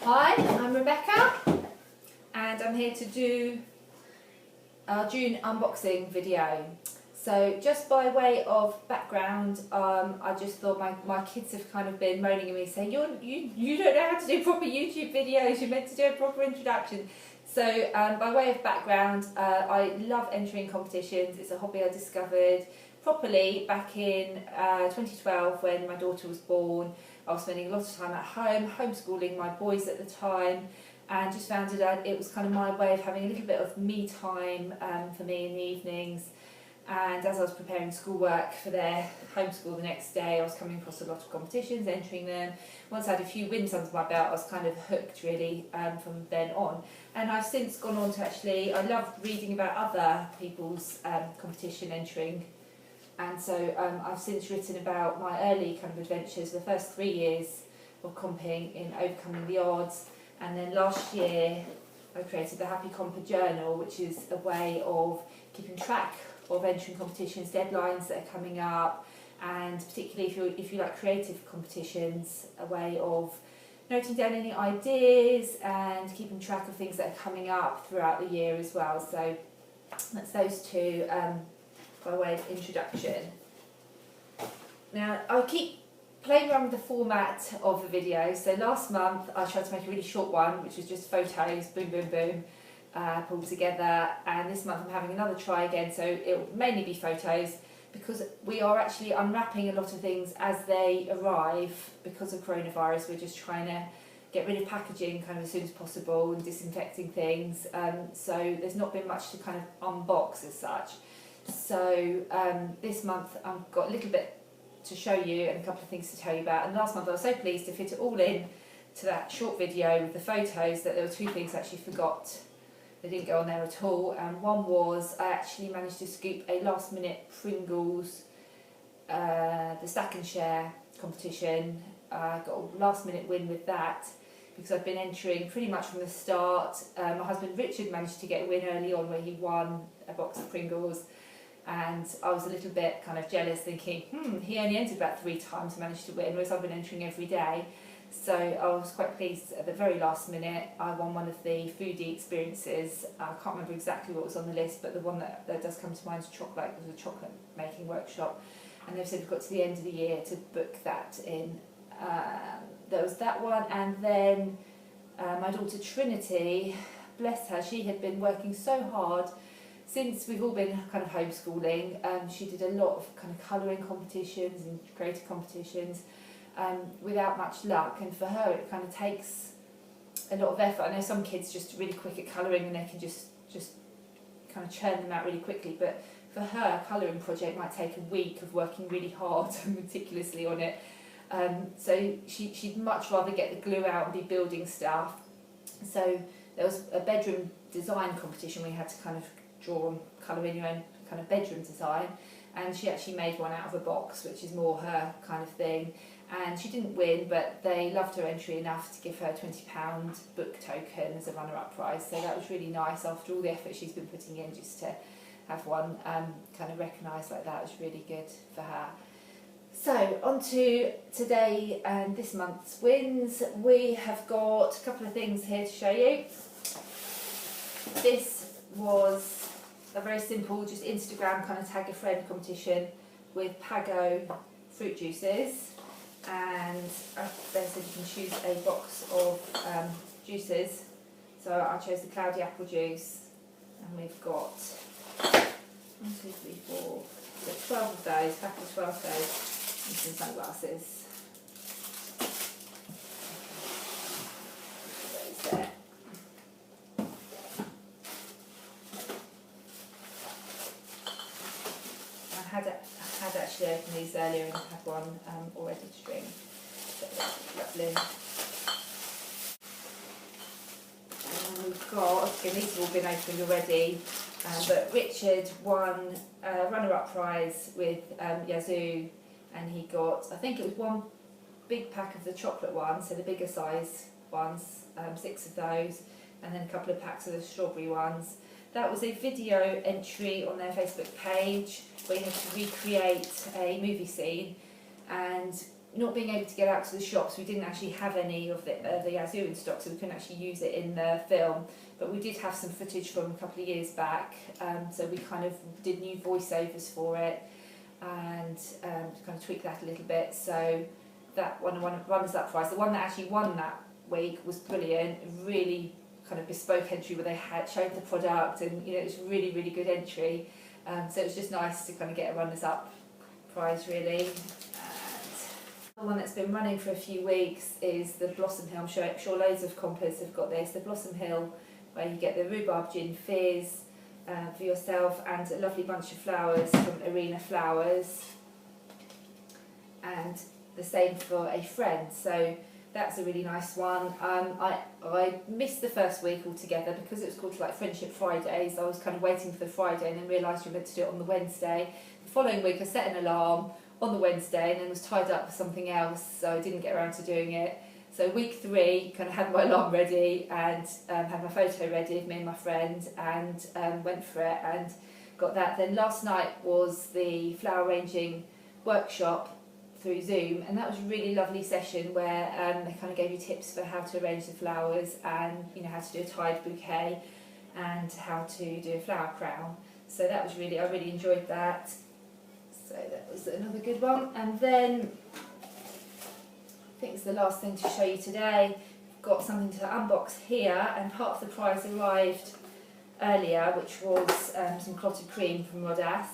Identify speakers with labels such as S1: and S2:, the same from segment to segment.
S1: Hi, I'm Rebecca and I'm here to do our June unboxing video. So just by way of background, I just thought my kids have kind of been moaning at me saying you don't know how to do proper YouTube videos, you're meant to do a proper introduction. So by way of background, I love entering competitions. It's a hobby I discovered properly back in 2012 when my daughter was born. I was spending a lot of time at home, homeschooling my boys at the time, and just found it was kind of my way of having a little bit of me time for me in the evenings. And as I was preparing schoolwork for their homeschool the next day, I was coming across a lot of competitions, entering them. Once I had a few wins under my belt, I was kind of hooked really from then on. And I've since gone on to actually, I love reading about other people's competition entering. And so I've since written about my early kind of adventures, the first 3 years of comping in overcoming the odds. And then last year I created the Happy Comper Journal, which is a way of keeping track of entering competitions, deadlines that are coming up, and particularly if you like creative competitions, a way of noting down any ideas and keeping track of things that are coming up throughout the year as well. So that's those two by way of introduction. Now I'll keep playing around with the format of the video. So last month I tried to make a really short one, which was just photos, boom boom boom, pulled together, and this month I'm having another try again, so it will mainly be photos because we are actually unwrapping a lot of things as they arrive. Because of coronavirus, we're just trying to get rid of packaging kind of as soon as possible and disinfecting things, so there's not been much to kind of unbox as such. So this month I've got a little bit to show you and a couple of things to tell you about, and last month I was so pleased to fit it all in to that short video with the photos that there were two things I actually forgot. They didn't go on there at all, and one was I actually managed to scoop a last minute Pringles, the Stack and Share competition. I got a last minute win with that because I've been entering pretty much from the start. My husband Richard managed to get a win early on where he won a box of Pringles, and I was a little bit kind of jealous, thinking he only entered about 3 times and managed to win, whereas I've been entering every day. So I was quite pleased at the very last minute. I won one of the foodie experiences. I can't remember exactly what was on the list, but the one that does come to mind is chocolate. It was a chocolate making workshop, and they've said we've got to the end of the year to book that in. There was that one, and then my daughter Trinity, bless her, she had been working so hard since we've all been kind of homeschooling. She did a lot of kind of colouring competitions and creative competitions without much luck, and for her it kind of takes a lot of effort. I know some kids just really quick at colouring and they can just kind of churn them out really quickly, but for her a colouring project might take a week of working really hard and meticulously on it. So she'd much rather get the glue out and be building stuff. So there was a bedroom design competition. We had to kind of draw and colour in your own kind of bedroom design, and she actually made one out of a box, which is more her kind of thing. And she didn't win, but they loved her entry enough to give her a £20 book token as a runner-up prize. So that was really nice after all the effort she's been putting in. Just to have one kind of recognised like that was really good for her. So on to today and this month's wins. We have got a couple of things here to show you. This was a very simple, just Instagram kind of tag a friend competition with Pago fruit juices, and they said you can choose a box of juices. So I chose the cloudy apple juice, and we've got 1, 2, 3, 4, 12 of those, pack of 12 of those, and some sunglasses. Those there. I had actually opened these earlier and had one already to drink. So lovely. And we've got, again, these have all been opened already, but Richard won a runner-up prize with Yazoo, and he got, I think it was one big pack of the chocolate ones, so the bigger size ones, 6 of those, and then a couple of packs of the strawberry ones. That was a video entry on their Facebook page where you have to recreate a movie scene, and not being able to get out to the shops, we didn't actually have any of the Azure in stock, so we couldn't actually use it in the film. But we did have some footage from a couple of years back, so we kind of did new voiceovers for it and kind of tweaked that a little bit. So that one runners up prize. The one that actually won that week was brilliant, really kind of bespoke entry where they had showed the product, and it was really, really good entry. So it was just nice to kind of get a runners up prize really. The one that's been running for a few weeks is the Blossom Hill. I'm sure loads of compers have got this. The Blossom Hill, where you get the rhubarb gin fizz for yourself and a lovely bunch of flowers from Arena Flowers, and the same for a friend. So that's a really nice one. I missed the first week altogether because it was called like Friendship Fridays. I was kind of waiting for the Friday and then realised you were meant to do it on the Wednesday. The following week I set an alarm on the Wednesday and then was tied up for something else, so I didn't get around to doing it. So week 3, kind of had my alarm ready and had my photo ready of me and my friend, and went for it and got that. Then last night was the flower arranging workshop through Zoom, and that was a really lovely session where they kind of gave you tips for how to arrange the flowers and how to do a tied bouquet and how to do a flower crown. So that was I really enjoyed that. So that was another good one. And then I think it's the last thing to show you today. Got something to unbox here, and part of the prize arrived earlier, which was some clotted cream from Rodas.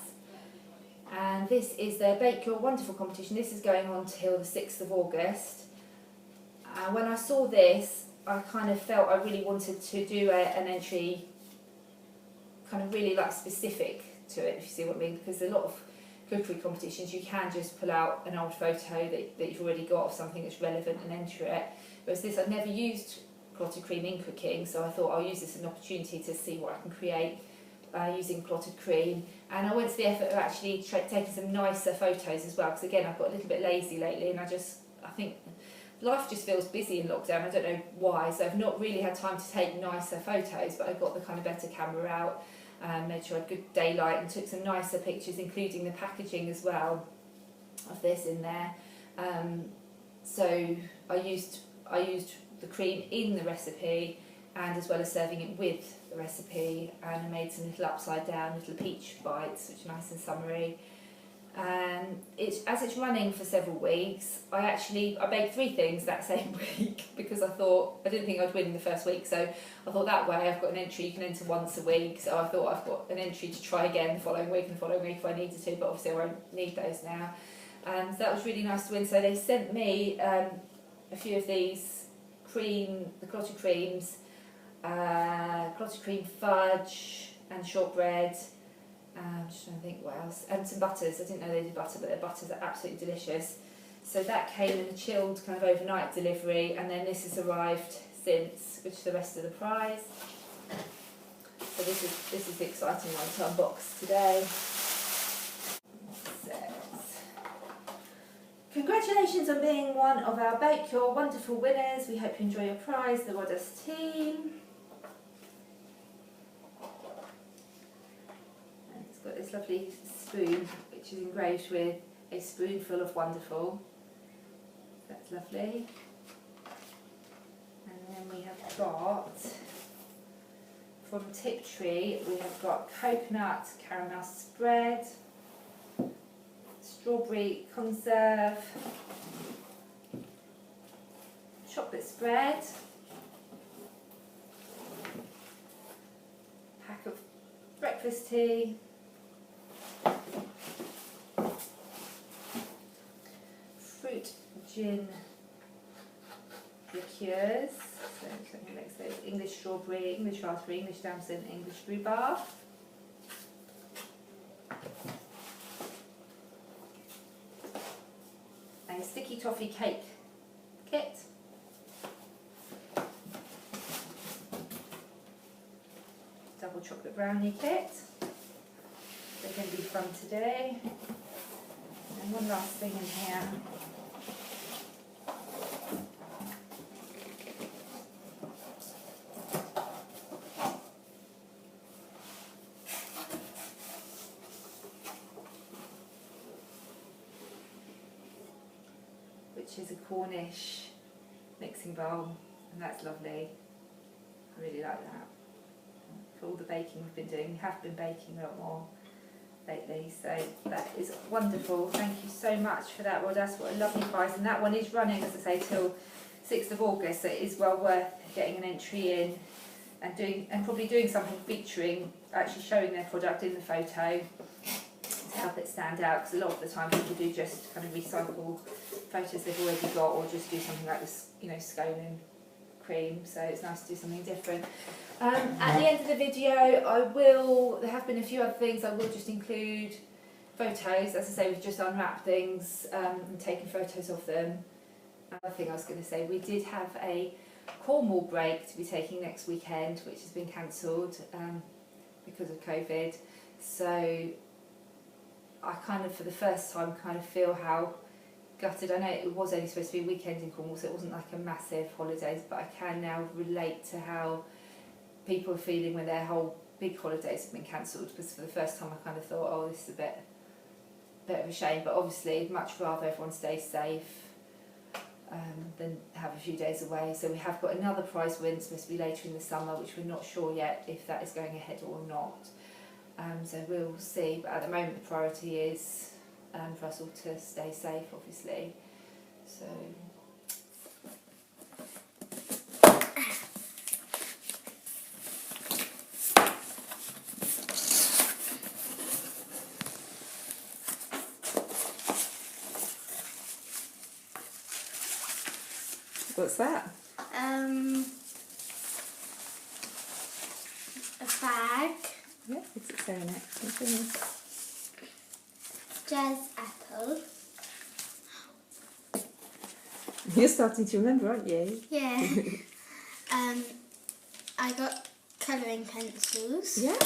S1: And this is their Bake Your Wonderful competition. This is going on till the 6th of August. When I saw this, I kind of felt I really wanted to do an entry kind of really like specific to it, if you see what I mean, because a lot of cookery competitions you can just pull out an old photo that you've already got of something that's relevant and enter it. Whereas this, I've never used clotted cream in cooking, so I thought I'll use this as an opportunity to see what I can create using clotted cream. And I went to the effort of actually taking some nicer photos as well, because again I've got a little bit lazy lately, and I think life just feels busy in lockdown. I don't know why, so I've not really had time to take nicer photos, but I got the kind of better camera out, made sure I had good daylight and took some nicer pictures, including the packaging as well of this in there. So I used the cream in the recipe, and as well as serving it with the recipe, and I made some little upside down little peach bites, which are nice and summery. And as it's running for several weeks, I baked 3 things that same week because I didn't think I'd win in the first week, so I thought that way I've got an entry you can enter once a week, so I thought I've got an entry to try again the following week and the following week if I needed to, but obviously I won't need those now. So that was really nice to win. So they sent me a few of these the clotted creams, clotted cream fudge and shortbread. I'm just trying to think what else. And some butters. I didn't know they did butter, but their butters are absolutely delicious. So that came in a chilled kind of overnight delivery, and then this has arrived since, which is the rest of the prize. So this is the exciting one to unbox today. It says, congratulations on being one of our Bake Your Wonderful winners. We hope you enjoy your prize, the Rodas team. Got this lovely spoon which is engraved with a spoonful of wonderful. That's lovely. And then we have got, from Tiptree, we have got coconut caramel spread, strawberry conserve, chocolate spread, pack of breakfast tea, fruit gin liqueurs, so something like those: English strawberry, English raspberry, English damson, English rhubarb. A sticky toffee cake kit. Double chocolate brownie kit. They're going to be fun today. And one last thing in here. which is a Cornish mixing bowl, and that's lovely. I really like that. For all the baking we've been doing, we have been baking a lot more lately, so that is wonderful. Thank you so much for that, Rodas. What a lovely prize, and that one is running, as I say, till 6th of August, so it is well worth getting an entry in and probably doing something featuring, actually showing their product in the photo to help it stand out, because a lot of the time people do just kind of recycle photos they've already got, or just do something like this, you know, scone and cream, so it's nice to do something different. At the end of the video, there have been a few other things, I will just include photos. As I say, we've just unwrapped things and taken photos of them. Another thing I was going to say, we did have a Cornwall break to be taking next weekend, which has been cancelled because of COVID. So I kind of, for the first time, kind of feel how gutted. I know it was only supposed to be a weekend in Cornwall, so it wasn't like a massive holidays, but I can now relate to how people are feeling when their whole big holidays have been cancelled, because for the first time I kind of thought, oh, this is a bit of a shame, but obviously I'd much rather everyone stays safe than have a few days away. So we have got another prize win supposed to be later in the summer, which we're not sure yet if that is going ahead or not. So we'll see, but at the moment the priority is for us all to stay safe, obviously. So what's that?
S2: A bag.
S1: Yeah, what's it saying next?
S2: Jazz apple.
S1: You're starting to remember, aren't you?
S2: Yeah. I got colouring pencils.
S1: Yeah.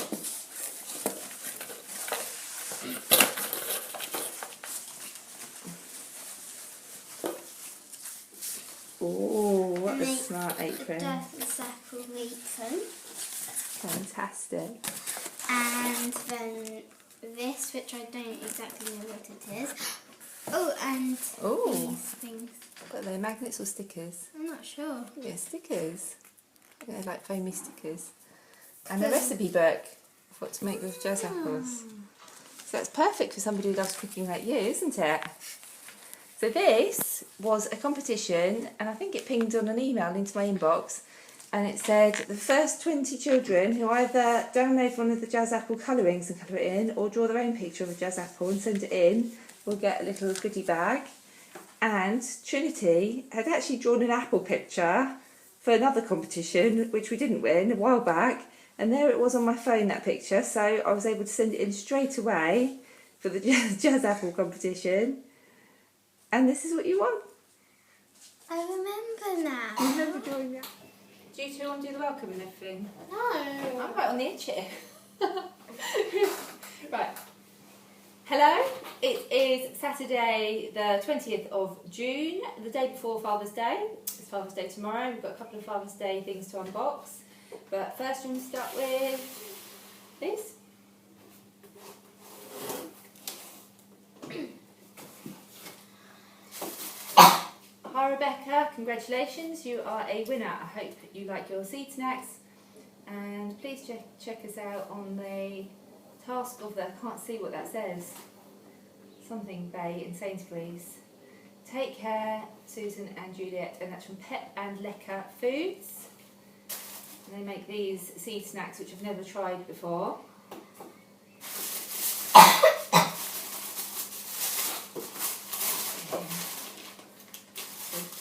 S1: Oh, what a smart apron.
S2: Jazz apple apron.
S1: Fantastic.
S2: And then this, which I don't exactly know what it is. Oh, and these things.
S1: What are they, magnets or stickers?
S2: I'm not sure.
S1: Yeah, stickers. They're like foamy stickers. And a recipe book of what to make with jazz apples. So that's perfect for somebody who loves cooking like you, isn't it? So this was a competition, and I think it pinged on an email into my inbox, and it said the first 20 children who either download one of the jazz apple colourings and colour it in, or draw their own picture of a jazz apple and send it in, will get a little goodie bag. And Trinity had actually drawn an apple picture for another competition, which we didn't win, a while back, and there it was on my phone, that picture, so I was able to send it in straight away for the jazz apple competition. And this is what you want.
S2: I remember now.
S1: I remember drawing that. Do you two want to do the welcome and everything?
S2: No.
S1: I'm right on the edge here. Right. Hello, it is Saturday the 20th of June, the day before Father's Day. It's Father's Day tomorrow. We've got a couple of Father's Day things to unbox. But first, we're going to start with this. Hi Rebecca, congratulations, you are a winner. I hope you like your seed snacks, and please check us out on the task of the, I can't see what that says, something Bay in Sainsbury's. Take care, Susan and Juliet, and that's from Pep and Lecker Foods. And they make these seed snacks which I've never tried before.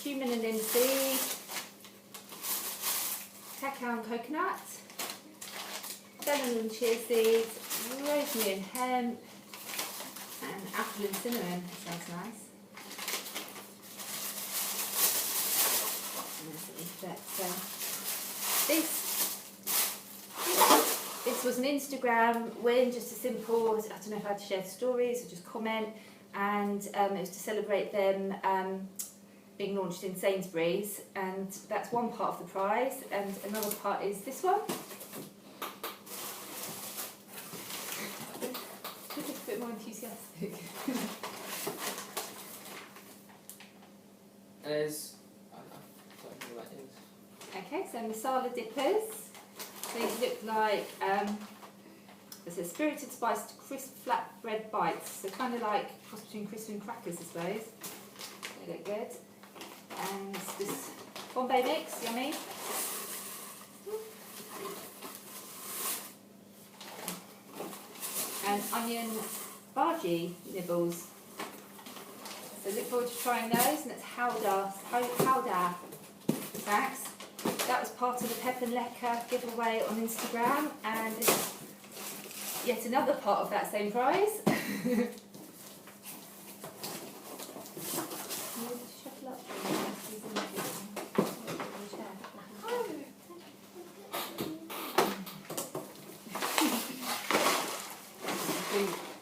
S1: Cumin and linseed, cacao and coconut, fennel and chia seeds, rosemary and hemp, and apple and cinnamon. That sounds nice. This was an Instagram win, just a simple, I don't know if I had to share stories or just comment, and it was to celebrate them being launched in Sainsbury's, and that's one part of the prize, and another part is this one. It's a bit more enthusiastic.
S3: there's... I don't know what that is.
S1: Okay, so masala dippers. These look like there's a spirited spiced crisp flatbread bites. So kind of like cross between crisp and crackers, I suppose. They look good. And this Bombay mix, yummy. And onion bhaji nibbles. So look forward to trying those, and it's Howdah snacks. That was part of the Pep and Lecker giveaway on Instagram, and it's yet another part of that same prize.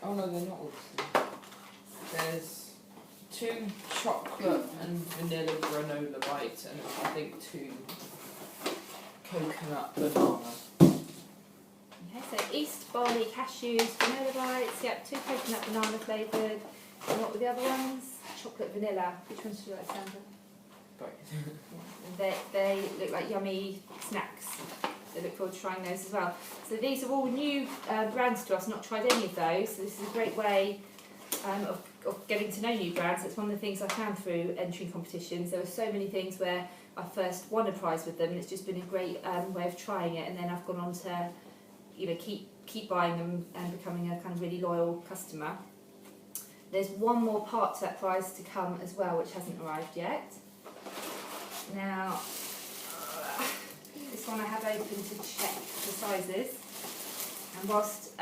S3: Oh no, they're not all the same. There's 2 chocolate and vanilla granola bites, and I think 2 coconut bananas.
S1: Okay, so East Barley cashews, vanilla bites, yep, 2 coconut banana flavoured. And what were the other ones? Chocolate vanilla. Which ones do you like, Sandra? They look like yummy snacks. So look forward to trying those as well. So these are all new brands to us, not tried any of those. So this is a great way of getting to know new brands. It's one of the things I found through entering competitions. There were so many things where I first won a prize with them, and it's just been a great way of trying it. And then I've gone on to, keep buying them and becoming a kind of really loyal customer. There's one more part to that prize to come as well, which hasn't arrived yet. Now, this one I have open to check the sizes. And whilst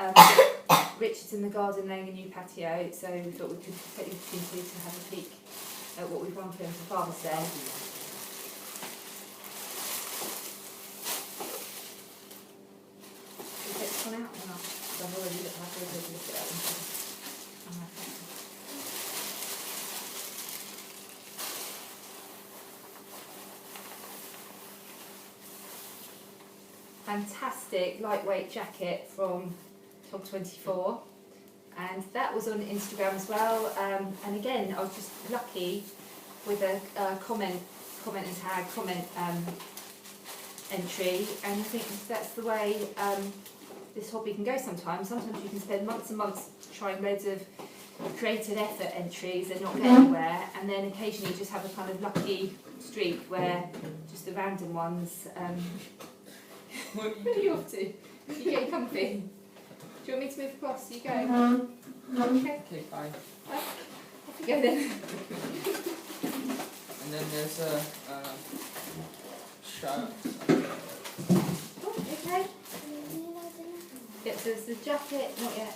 S1: Richard's in the garden laying a new patio, so we thought we could take the opportunity to have a peek at what we've won for him for Father's Day. Should we take this one out or not? Because I've already looked at that one. Fantastic lightweight jacket from Tog24, and that was on Instagram as well. And again, I was just lucky with a comment entry, and I think that's the way this hobby can go sometimes. Sometimes you can spend months and months trying loads of creative effort entries and not get anywhere, and then occasionally you just have a kind of lucky streak where just the random ones. Where are you off to? You getting comfy? Do you want me to move across? You go. Okay.
S3: Okay, bye.
S1: Off you go then.
S3: And then there's a shirt.
S1: Oh, okay. Yep, so there's the jacket, not yet.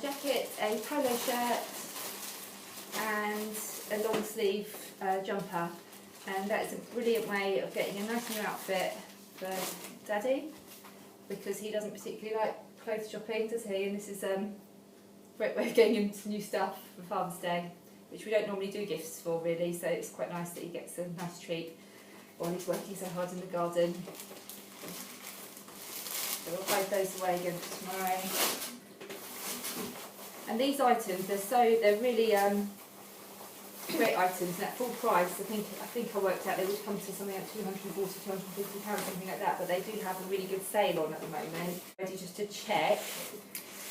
S1: Jacket, a polo shirt, and a long sleeve jumper. And that is a brilliant way of getting a nice new outfit for Daddy, because he doesn't particularly like clothes shopping, does he? And this is a great way of getting into new stuff for Father's Day, which we don't normally do gifts for really, so it's quite nice that he gets a nice treat while he's working so hard in the garden. So we'll hide those away again for tomorrow. And these items, they're really great items, and at full price, I think I worked out they would come to something like £240, £250, something like that, but they do have a really good sale on at the moment. Ready just to check,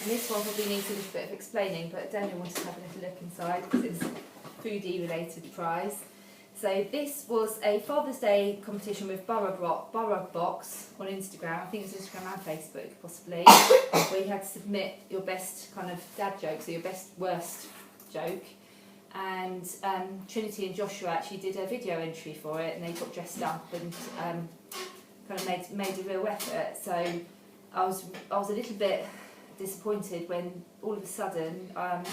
S1: and this one probably needs a little bit of explaining, but Daniel wanted to have a little look inside because it's a foodie related prize. So this was a Father's Day competition with Borough Box on Instagram. I think it's Instagram and Facebook possibly, where you had to submit your best kind of dad joke, so your best worst joke. And Trinity and Joshua actually did a video entry for it, and they got dressed up and kind of made a real effort. So I was a little bit disappointed when all of a sudden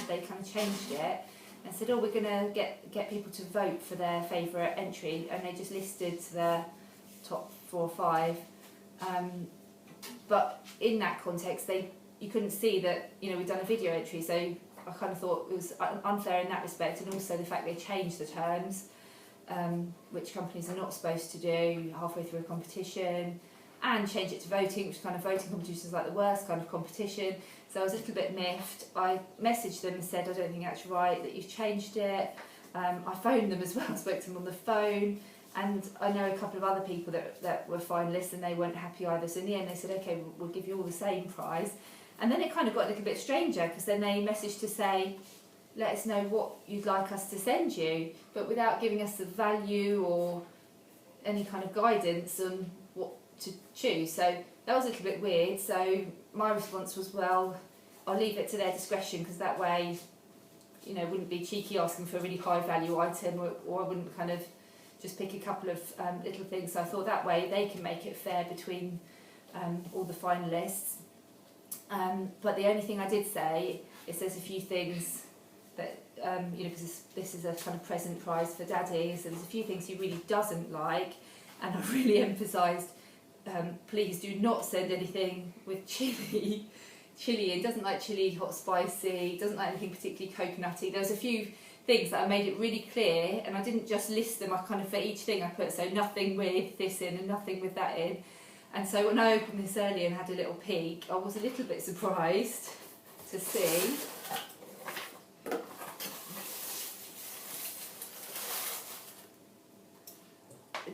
S1: they kind of changed it and said, oh, we're going to get people to vote for their favourite entry, and they just listed the top 4 or 5. But in that context, you couldn't see that we'd done a video entry, so I kind of thought it was unfair in that respect, and also the fact they changed the terms, which companies are not supposed to do halfway through a competition, and change it to voting, which kind of voting competition is like the worst kind of competition. So I was a little bit miffed. I messaged them and said, I don't think that's right that you've changed it. I phoned them as well, I spoke to them on the phone, and I know a couple of other people that were finalists and they weren't happy either. So in the end they said, okay, we'll give you all the same prize. And then it kind of got a little bit stranger, because then they messaged to say, let us know what you'd like us to send you, but without giving us the value or any kind of guidance on what to choose. So that was a little bit weird. So my response was, well, I'll leave it to their discretion, because that way, you know, wouldn't be cheeky asking for a really high value item, or I wouldn't kind of just pick a couple of little things. So I thought that way they can make it fair between all the finalists. But the only thing I did say is there's a few things that, you know, because this is a kind of present prize for Daddy, so there's a few things he really doesn't like, and I really emphasised, please do not send anything with chilli. Chilli, doesn't like chilli, hot spicy, doesn't like anything particularly coconutty. There was a few things that I made it really clear, and I didn't just list them, I kind of, for each thing I put, so nothing with this in and nothing with that in. And so when I opened this earlier and had a little peek, I was a little bit surprised to see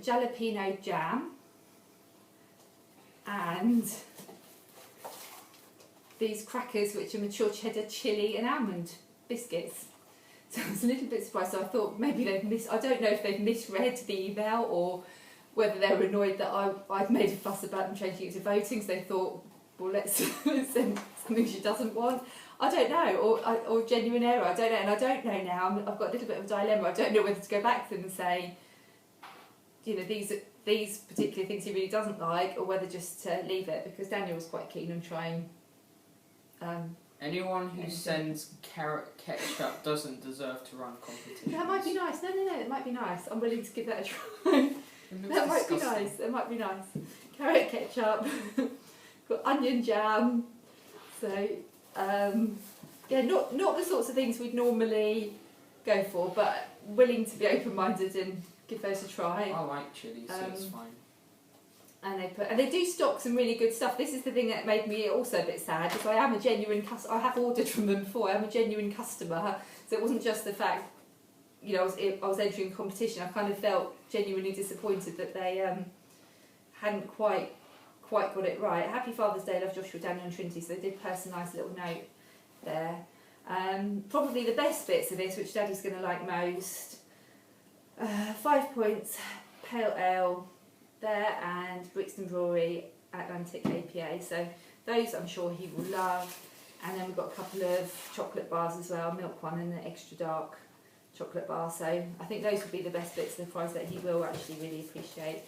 S1: jalapeno jam and these crackers which are mature cheddar, chilli and almond biscuits. So I was a little bit surprised. So I thought maybe they've I don't know if they've misread the email, or whether they were annoyed that I'd made a fuss about them changing it to voting, so they thought, well, let's send something she doesn't want. I don't know, or genuine error, I don't know, and I don't know now. I've got a little bit of a dilemma. I don't know whether to go back to them and say, you know, these particular things he really doesn't like, or whether just to leave it, because Daniel was quite keen on trying.
S3: Anyone who sends carrot ketchup doesn't deserve to run competitions.
S1: That might be nice. No, it might be nice. I'm willing to give that a try. That might be nice. That might be nice. Carrot ketchup, got onion jam. So yeah, not the sorts of things we'd normally go for, but willing to be open-minded and give those a try.
S3: I like chilli, so it's fine.
S1: And they do stock some really good stuff. This is the thing that made me also a bit sad, because I am a genuine customer. I have ordered from them before. I'm a genuine customer, so it wasn't just the fact, you know, I was entering a competition. I kind of felt genuinely disappointed that they hadn't quite got it right. Happy Father's Day, love Joshua, Daniel and Trinity. So they did personalise a little note there. Probably the best bits of this, which Daddy's going to like most, 5 points, pale ale there, and Brixton Brewery Atlantic APA. So those I'm sure he will love. And then we've got a couple of chocolate bars as well, milk one and the extra dark chocolate bar. So I think those would be the best bits of the prize that he will actually really appreciate.